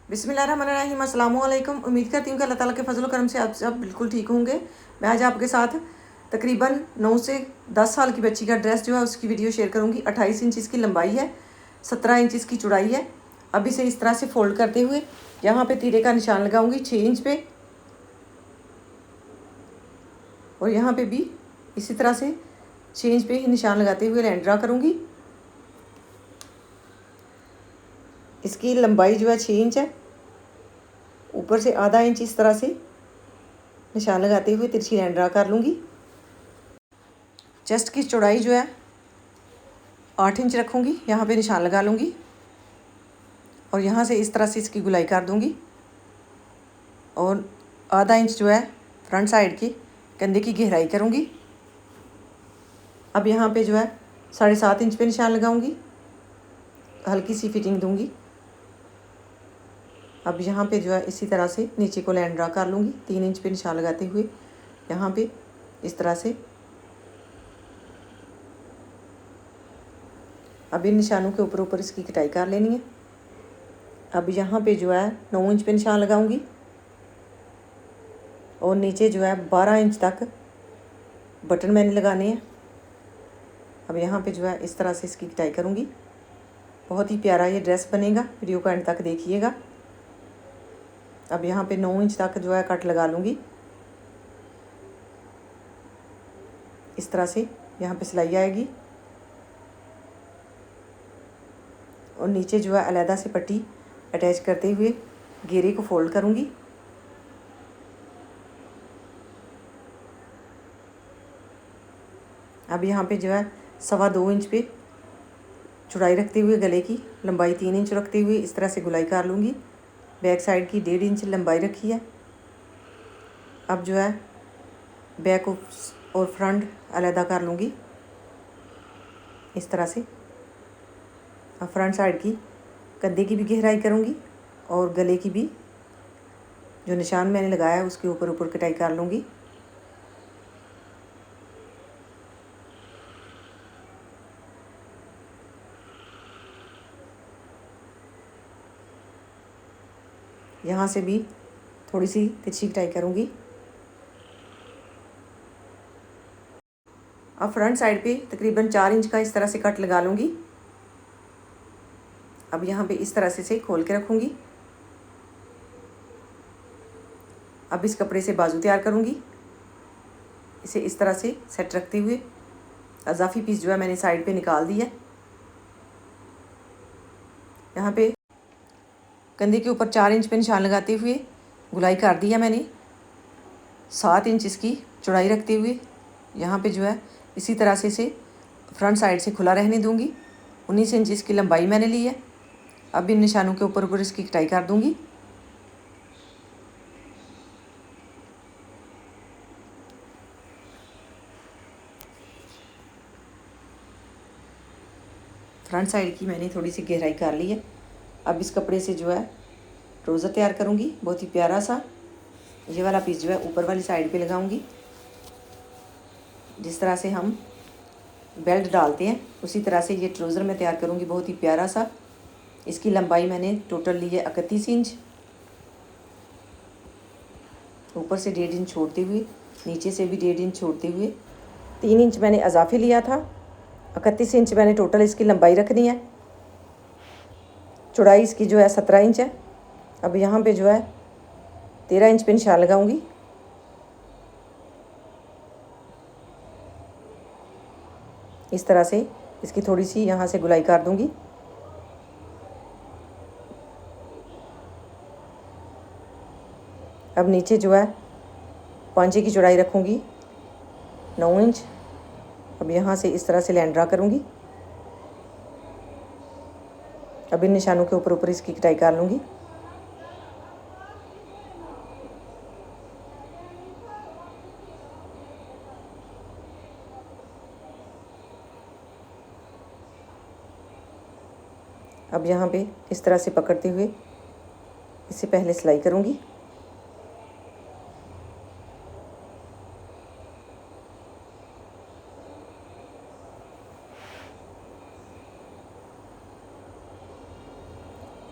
बिस्मिल्लाहिर्रहमानिर्रहीम। अस्सलामु अलैकुम। उम्मीद करती हूँ कि अल्लाह ताला के फजल करम से आप सब बिल्कुल ठीक होंगे। मैं आज आपके साथ तकरीबन 9 से 10 साल की बच्ची का ड्रेस जो है उसकी वीडियो शेयर करूँगी। 28 इंच इसकी लंबाई है, 17 इंच इसकी चौड़ाई है। अब इसे इस तरह से फोल्ड करते हुए यहाँ पे तीरे का निशान लगाऊंगी 6 इंच पे, और यहाँ पे भी इसी तरह से 6 इंच पे ही निशान लगाते हुए लाइन ड्रा करूँगी। इसकी लंबाई जो है 6 इंच है। ऊपर से आधा इंच इस तरह से निशान लगाते हुए तिरछी लाइन ड्रा कर लूँगी। चेस्ट की चौड़ाई जो है 8 इंच रखूँगी, यहाँ पे निशान लगा लूँगी और यहाँ से इस तरह से इसकी गुलाई कर दूँगी और आधा इंच जो है फ्रंट साइड की कंधे की गहराई करूँगी। अब यहाँ पे जो है 7.5 इंच पे निशान लगाऊँगी, हल्की सी फिटिंग दूँगी। अब यहाँ पे जो है इसी तरह से नीचे को लाइन ड्रा कर लूँगी 3 इंच पे निशान लगाते हुए यहाँ पे इस तरह से। अब इन निशानों के ऊपर ऊपर इसकी कटाई कर लेनी है। अब यहाँ पे जो है 9 इंच पे निशान लगाऊंगी और नीचे जो है 12 इंच तक बटन मैंने लगाने हैं। अब यहाँ पे जो है इस तरह से इसकी कटाई करूँगी। बहुत ही प्यारा ये ड्रेस बनेगा, वीडियो को एंड तक देखिएगा। अब यहाँ पे 9 इंच तक जो है कट लगा लूँगी। इस तरह से यहाँ पे सिलाई आएगी और नीचे जो है अलहदा से पट्टी अटैच करते हुए घेरे को फोल्ड करूँगी। अब यहाँ पे जो है 2.25 इंच पे चौड़ाई रखते हुए गले की लंबाई 3 इंच रखते हुए इस तरह से गुलाई कर लूँगी। बैक साइड की 1.5 इंच लंबाई रखी है। अब जो है बैक और फ्रंट अलहदा कर लूँगी इस तरह से। अब फ्रंट साइड की कंधे की भी गहराई करूँगी और गले की भी जो निशान मैंने लगाया है उसके ऊपर ऊपर कटाई कर लूँगी। यहाँ से भी थोड़ी सी तिरछी कटाई करूँगी। अब फ्रंट साइड पे तकरीबन 4 इंच का इस तरह से कट लगा लूँगी। अब यहाँ पे इस तरह से इसे खोल के रखूँगी। अब इस कपड़े से बाजू तैयार करूँगी। इसे इस तरह से सेट रखते हुए अजाफी पीस जो है मैंने साइड पे निकाल दी है। यहाँ पे कंधे के ऊपर 4 इंच पे निशान लगाते हुए गुलाई कर दी है मैंने। 7 इंच इसकी चौड़ाई रखते हुए यहाँ पे जो है इसी तरह से इसे फ्रंट साइड से खुला रहने दूँगी। 19 इंच इसकी लंबाई मैंने ली है। अब इन निशानों के ऊपर ऊपर इसकी कटाई कर दूँगी। फ्रंट साइड की मैंने थोड़ी सी गहराई कर ली है। अब इस कपड़े से जो है ट्राउज़र तैयार करूँगी, बहुत ही प्यारा सा। ये वाला पीस जो है ऊपर वाली साइड पे लगाऊंगी। जिस तरह से हम बेल्ट डालते हैं उसी तरह से ये ट्राउज़र मैं तैयार करूँगी, बहुत ही प्यारा सा। इसकी लंबाई मैंने टोटल ली है 31 इंच। ऊपर से 1.5 इंच छोड़ते हुए, नीचे से भी 1.5 इंच छोड़ते हुए 3 इंच मैंने अजाफे लिया था। 31 इंच मैंने टोटल इसकी लंबाई रखनी है। चौड़ाई इसकी जो है 17 इंच है। अब यहाँ पे जो है 13 इंच पे निशान लगाऊंगी। इस तरह से इसकी थोड़ी सी यहाँ से गुलाई कर दूंगी। अब नीचे जो है पांचे की चौड़ाई रखूँगी 9 इंच। अब यहाँ से इस तरह से लाइन ड्रा करूँगी। अब इन निशानों के ऊपर ऊपर इसकी कटाई कर लूँगी। अब यहाँ पे इस तरह से पकड़ते हुए इससे पहले सिलाई करूँगी।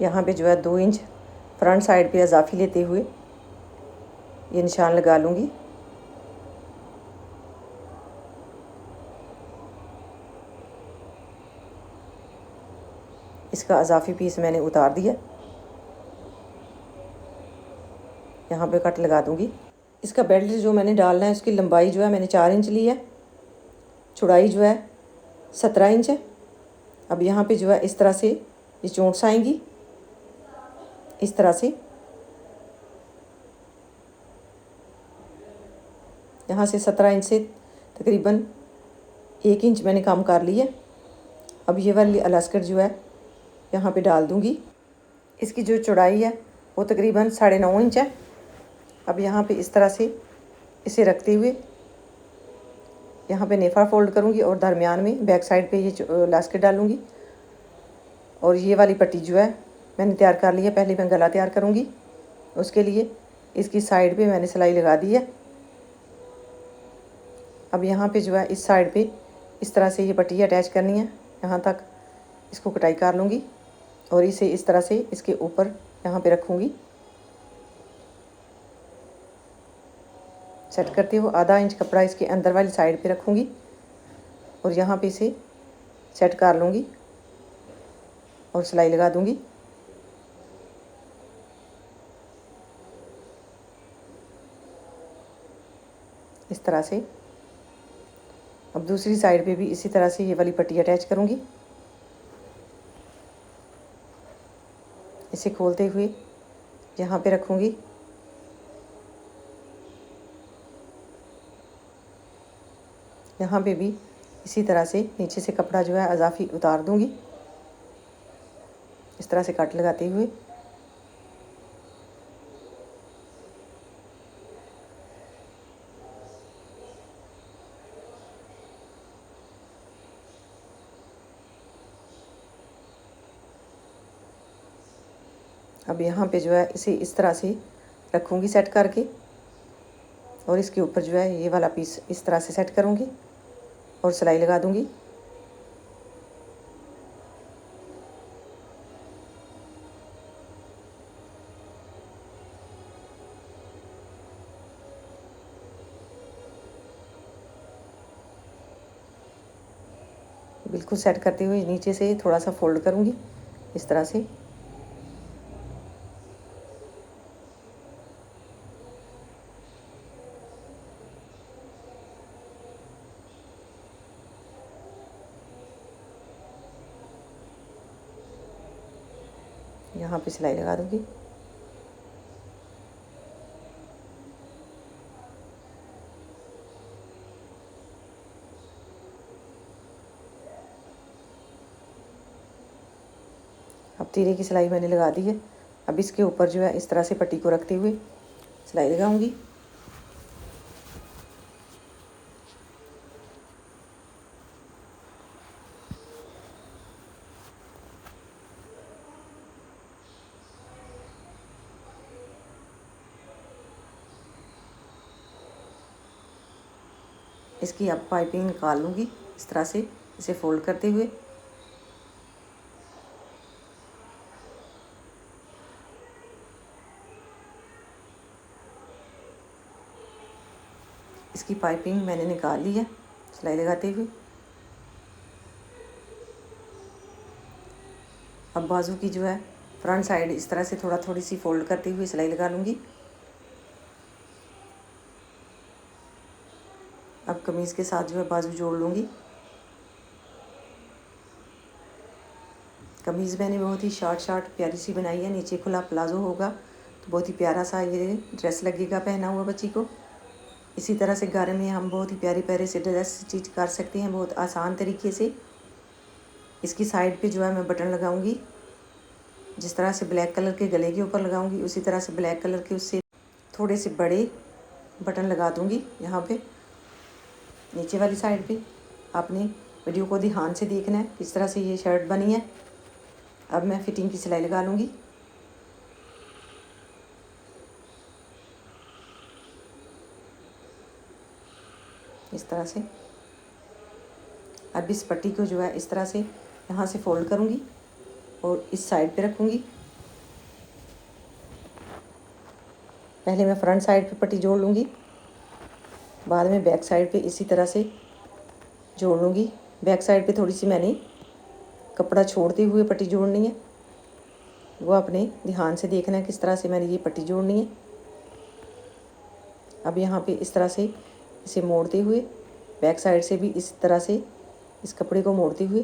यहाँ पे जो है 2 इंच फ्रंट साइड पे इजाफी लेते हुए ये निशान लगा लूँगी। इसका इजाफी पीस मैंने उतार दिया। यहाँ पे कट लगा दूँगी। इसका बेल्ट जो मैंने डालना है उसकी लंबाई जो है मैंने 4 इंच ली है, चौड़ाई जो है 17 इंच है। अब यहाँ पे जो है इस तरह से ये चोंट्स आएंगी, इस तरह से यहाँ से 17 इंच से तकरीबन 1 इंच मैंने कम कर लिया। अब ये वाली अलास्कट जो है यहाँ पे डाल दूँगी। इसकी जो चौड़ाई है वो तकरीबन 9.5 इंच है। अब यहाँ पे इस तरह से इसे रखते हुए यहाँ पे नेफा फोल्ड करूँगी और दरमियान में बैक साइड पे ये लास्केट डालूँगी। और ये वाली पट्टी जो है मैंने तैयार कर ली है। पहले मैं गला तैयार करूँगी, उसके लिए इसकी साइड पे मैंने सिलाई लगा दी है। अब यहाँ पे जो है इस साइड पे इस तरह से ये पट्टी अटैच करनी है, यहाँ तक इसको कटाई कर लूँगी और इसे इस तरह से इसके ऊपर यहाँ पे रखूँगी। सेट करते हुए आधा इंच कपड़ा इसके अंदर वाली साइड पे रखूँगी और यहाँ पे इसे सेट कर लूँगी और सिलाई लगा दूँगी। इस तरह से अब दूसरी साइड पे भी इसी तरह से ये वाली पट्टी अटैच करूँगी। इसे खोलते हुए यहाँ पे रखूँगी। यहाँ पे भी इसी तरह से नीचे से कपड़ा जो है इजाफी उतार दूँगी, इस तरह से कट लगाते हुए। अब यहाँ पे जो है इसे इस तरह से रखूँगी सेट करके और इसके ऊपर जो है ये वाला पीस इस तरह से सेट करूँगी और सिलाई लगा दूँगी। बिल्कुल सेट करते हुए नीचे से थोड़ा सा फोल्ड करूँगी इस तरह से। यहाँ पे सिलाई लगा दूँगी। अब तीरे की सिलाई मैंने लगा दी है। अब इसके ऊपर जो है इस तरह से पट्टी को रखते हुए सिलाई लगाऊंगी। इसकी अब पाइपिंग निकाल लूँगी इस तरह से, इसे फोल्ड करते हुए। इसकी पाइपिंग मैंने निकाल ली है सिलाई लगाते हुए। अब बाजू की जो है फ्रंट साइड इस तरह से थोड़ी सी फोल्ड करते हुए सिलाई लगा लूँगी। अब कमीज़ के साथ जो है बाजू जोड़ लूँगी। कमीज़ मैंने बहुत ही शॉर्ट प्यारी सी बनाई है। नीचे खुला प्लाजो होगा तो बहुत ही प्यारा सा ये ड्रेस लगेगा पहना हुआ बच्ची को। इसी तरह से घर में हम बहुत ही प्यारे प्यारे से ड्रेस स्टिच कर सकते हैं बहुत आसान तरीके से। इसकी साइड पे जो है मैं बटन लगाऊंगी, जिस तरह से ब्लैक कलर के गले के ऊपर लगाऊंगी उसी तरह से ब्लैक कलर के उससे थोड़े से बड़े बटन लगा दूंगी। यहाँ पे नीचे वाली साइड पे आपने वीडियो को ध्यान से देखना है। इस तरह से ये शर्ट बनी है। अब मैं फिटिंग की सिलाई लगा लूँगी। इस तरह से अब इस पट्टी को जो है इस तरह से यहाँ से फोल्ड करूँगी और इस साइड पे रखूँगी। पहले मैं फ्रंट साइड पे पट्टी जोड़ लूँगी, बाद में बैक साइड पे इसी तरह से जोड़ लूँगी। बैक साइड पे थोड़ी सी मैंने कपड़ा छोड़ते हुए पट्टी जोड़नी है, वो अपने ध्यान से देखना है किस तरह से मैंने ये पट्टी जोड़नी है। अब यहाँ पे इस तरह से इसे मोड़ते हुए बैक साइड से भी इस तरह से इस कपड़े को मोड़ते हुए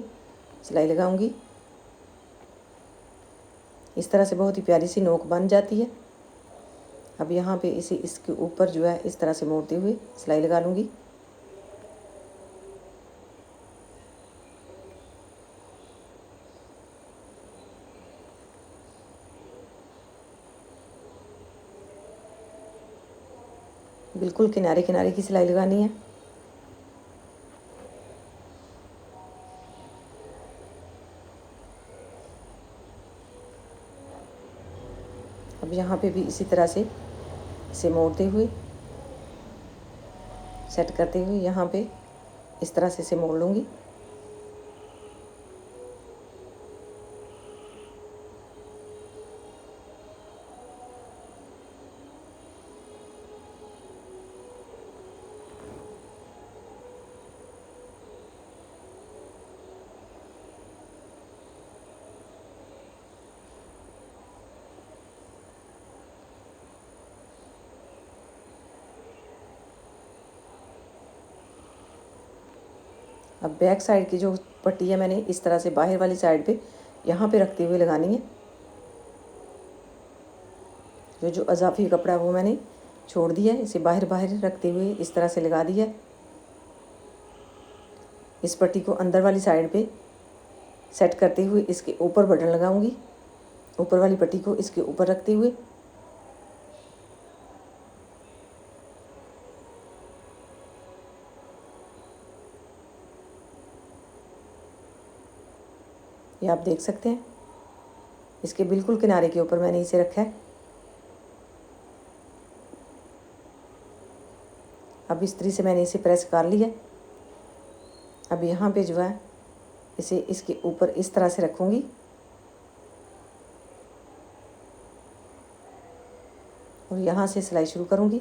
सिलाई लगाऊंगी। इस तरह से बहुत ही प्यारी सी नोक बन जाती है। अब यहाँ पे इसे इसके ऊपर जो है इस तरह से मोड़ते हुए सिलाई लगा लूँगी। बिल्कुल किनारे किनारे की सिलाई लगानी है। अब यहाँ पे भी इसी तरह से इसे मोड़ते हुए सेट करते हुए यहाँ पे इस तरह से इसे मोड़ लूँगी। अब बैक साइड की जो पट्टी है मैंने इस तरह से बाहर वाली साइड पे यहाँ पे रखते हुए लगानी है। जो अजाफी कपड़ा है वो मैंने छोड़ दिया है, इसे बाहर बाहर रखते हुए इस तरह से लगा दिया। इस पट्टी को अंदर वाली साइड पे सेट करते हुए इसके ऊपर बटन लगाऊंगी, ऊपर वाली पट्टी को इसके ऊपर रखते हुए। ये आप देख सकते हैं, इसके बिल्कुल किनारे के ऊपर मैंने इसे रखा है। अब इस तरह से मैंने इसे प्रेस कर लिया। अब यहाँ पे जो है इसे इसके ऊपर इस तरह से रखूँगी और यहाँ से सिलाई शुरू करूँगी।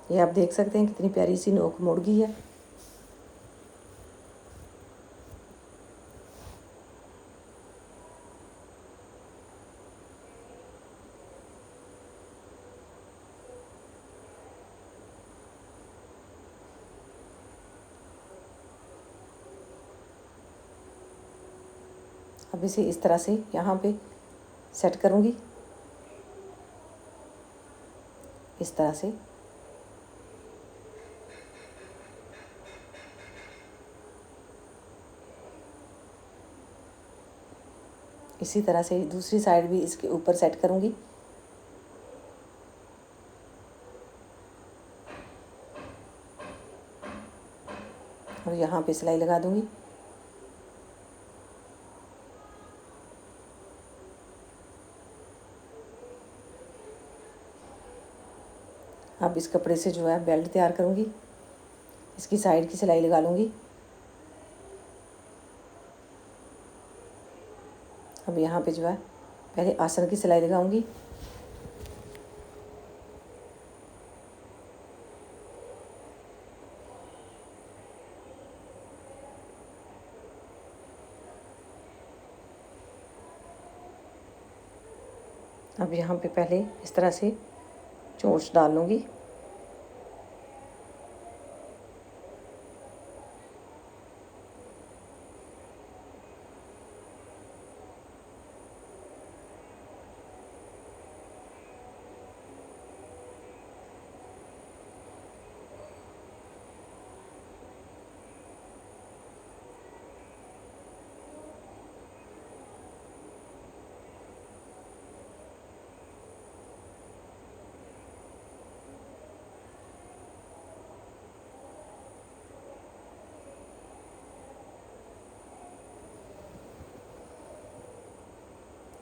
ये आप देख सकते हैं कितनी प्यारी सी नोक मुड़ गई है। अब इसे इस तरह से यहाँ पे सेट करूँगी, इस तरह से। इसी तरह से दूसरी साइड भी इसके ऊपर सेट करूँगी। और यहाँ पे सिलाई लगा दूँगी। अब इस कपड़े से जो है बेल्ट तैयार करूँगी, इसकी साइड की सिलाई लगा लूँगी। अब यहाँ पे जो है पहले आसन की सिलाई लगाऊंगी। अब यहाँ पे पहले इस तरह से चोंच डाल लूँगी।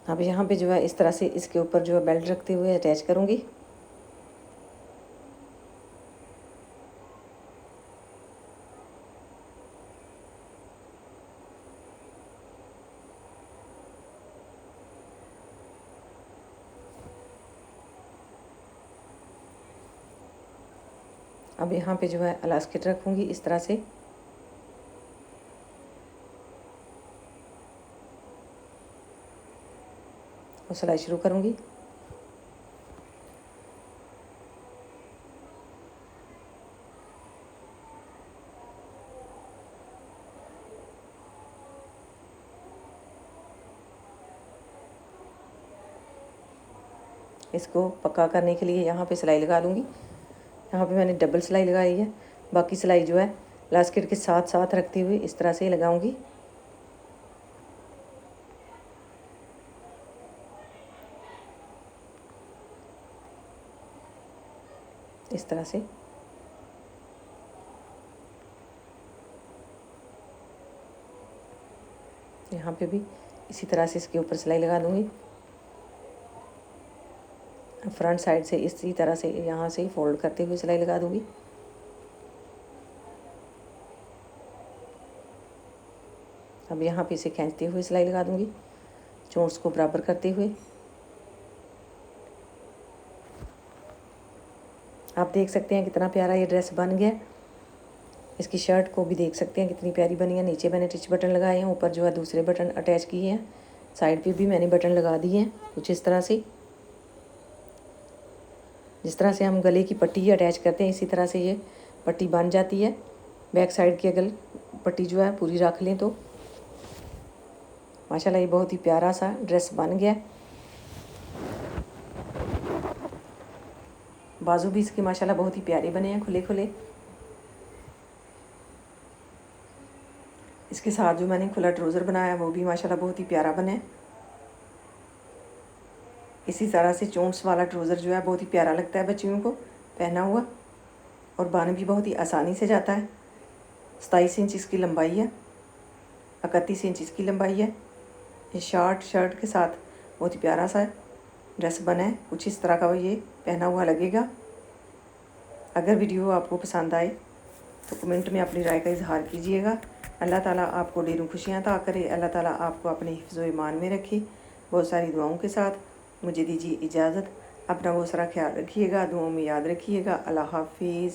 अब यहाँ पे जो है इस तरह से इसके ऊपर जो है बेल्ट रखते हुए अटैच करूँगी। अब यहाँ पे जो है इलास्टिक रखूँगी इस तरह से। और सिलाई शुरू करूँगी। इसको पक्का करने के लिए यहाँ पे सिलाई लगा लूँगी। यहाँ पे मैंने डबल सिलाई लगाई है। बाकी सिलाई जो है इलास्टिक के साथ साथ रखते हुए इस तरह से लगाऊंगी। इस तरह से यहाँ पे भी इसी तरह से इसके ऊपर सिलाई लगा दूँगी। फ्रंट साइड से इसी तरह से यहाँ से फोल्ड करते हुए सिलाई लगा दूँगी। अब यहाँ पे इसे खींचते हुए सिलाई लगा दूँगी, चोंच को बराबर करते हुए। आप देख सकते हैं कितना प्यारा ये ड्रेस बन गया। इसकी शर्ट को भी देख सकते हैं कितनी प्यारी बनी है। नीचे मैंने टिच बटन लगाए हैं, ऊपर जो है दूसरे बटन अटैच किए हैं, साइड पे भी मैंने बटन लगा दिए हैं कुछ इस तरह से। जिस तरह से हम गले की पट्टी अटैच करते हैं इसी तरह से ये पट्टी बन जाती है। बैक साइड की अगर पट्टी जो है पूरी रख लें तो माशाल्लाह ये बहुत ही प्यारा सा ड्रेस बन गया। बाजू भी इसके माशाल्लाह बहुत ही प्यारे बने हैं, खुले खुले। इसके साथ जो मैंने खुला ट्राउज़र बनाया वो भी माशाल्लाह बहुत ही प्यारा बना है। इसी तरह से चोंच वाला ट्राउज़र जो है बहुत ही प्यारा लगता है बच्चियों को पहना हुआ, और बन भी बहुत ही आसानी से जाता है। 27 इंच इसकी लंबाई है, 31 इंच इसकी लंबाई है। ये शर्ट के साथ बहुत ही प्यारा सा ड्रेस बना है, कुछ इस तरह का ये पहना हुआ लगेगा। अगर वीडियो आपको पसंद आए तो कमेंट में अपनी राय का इजहार कीजिएगा। अल्लाह ताला आपको ढेरों खुशियाँ अता करे। अल्लाह ताला आपको अपने हिफ्ज़ व ईमान में रखे। बहुत सारी दुआओं के साथ मुझे दीजिए इजाज़त। अपना बहुत सारा ख्याल रखिएगा, दुआओं में याद रखिएगा। अल्लाह हाफिज़।